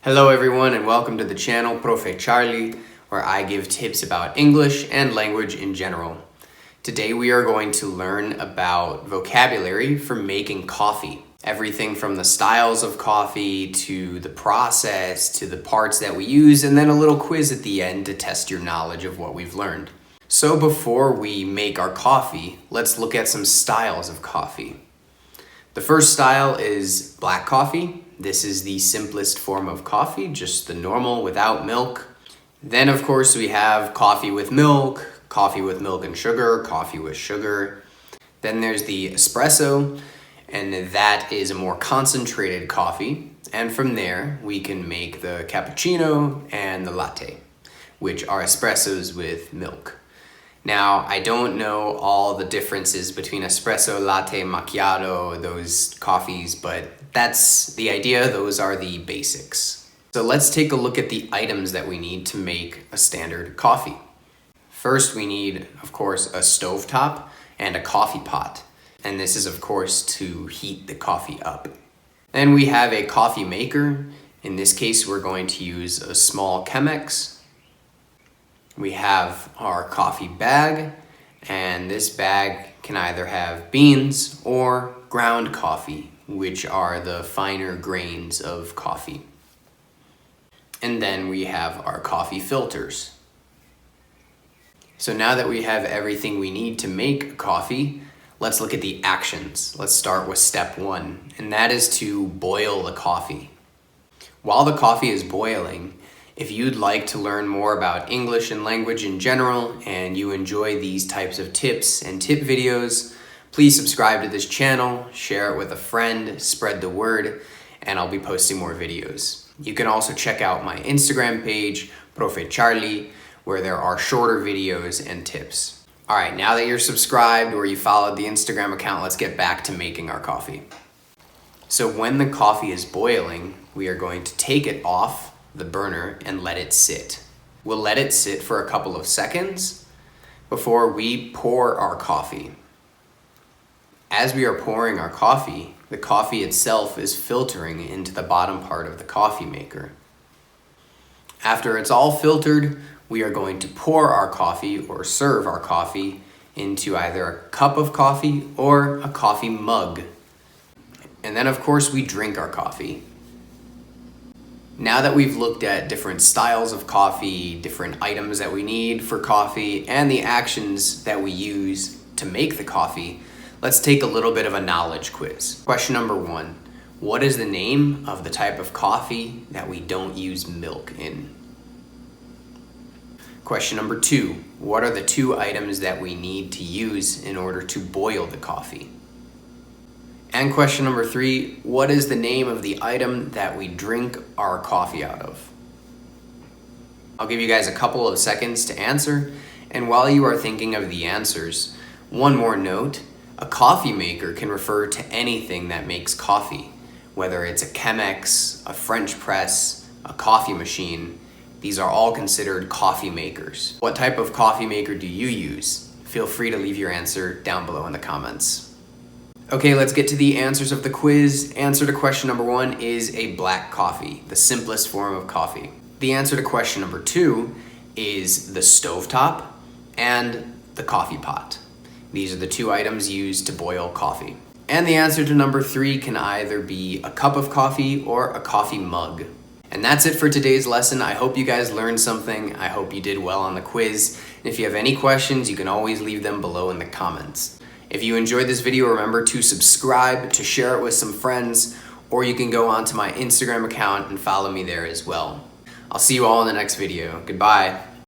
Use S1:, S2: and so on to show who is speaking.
S1: Hello everyone and welcome to the channel Profe Charlie, where I give tips about English and language in general. Today we are going to learn about vocabulary for making coffee. Everything from the styles of coffee to the process to the parts that we use, and then a little quiz at the end to test your knowledge of what we've learned. So before we make our coffee, let's look at some styles of coffee. The first style is black coffee. This is the simplest form of coffee, just the normal without milk. Then of course we have coffee with milk and sugar, coffee with sugar. Then there's the espresso, and that is a more concentrated coffee. And from there we can make the cappuccino and the latte, which are espressos with milk. Now, I don't know all the differences between espresso, latte, macchiato, those coffees, but that's the idea. Those are the basics. So let's take a look at the items that we need to make a standard coffee. First, we need, of course, a stovetop and a coffee pot. And this is, of course, to heat the coffee up. Then we have a coffee maker. In this case, we're going to use a small Chemex. We have our coffee bag, and this bag can either have beans or ground coffee, which are the finer grains of coffee. And then we have our coffee filters. So now that we have everything we need to make coffee, let's look at the actions. Let's start with step 1, and that is to boil the coffee. While the coffee is boiling, if you'd like to learn more about English and language in general, and you enjoy these types of tips and tip videos, please subscribe to this channel, share it with a friend, spread the word, and I'll be posting more videos. You can also check out my Instagram page, Profe Charlie, where there are shorter videos and tips. All right, now that you're subscribed or you followed the Instagram account, let's get back to making our coffee. So when the coffee is boiling, we are going to take it off the burner and let it sit. We'll let it sit for a couple of seconds before we pour our coffee. As we are pouring our coffee, the coffee itself is filtering into the bottom part of the coffee maker. After it's all filtered, we are going to pour our coffee or serve our coffee into either a cup of coffee or a coffee mug. And then of course we drink our coffee. Now that we've looked at different styles of coffee, different items that we need for coffee, and the actions that we use to make the coffee, let's take a little bit of a knowledge quiz. Question number 1, what is the name of the type of coffee that we don't use milk in? Question number 2, what are the 2 items that we need to use in order to boil the coffee? And question number 3, what is the name of the item that we drink our coffee out of? I'll give you guys a couple of seconds to answer, and while you are thinking of the answers, one more note, a coffee maker can refer to anything that makes coffee, whether it's a Chemex, a French press, a coffee machine. These are all considered coffee makers. What type of coffee maker do you use? Feel free to leave your answer down below in the comments. Okay, let's get to the answers of the quiz. Answer to question number 1 is a black coffee, the simplest form of coffee. The answer to question number 2 is the stovetop and the coffee pot. These are the 2 items used to boil coffee. And the answer to number 3 can either be a cup of coffee or a coffee mug. And that's it for today's lesson. I hope you guys learned something. I hope you did well on the quiz. And if you have any questions, you can always leave them below in the comments. If you enjoyed this video, remember to subscribe, to share it with some friends, or you can go onto my Instagram account and follow me there as well. I'll see you all in the next video. Goodbye.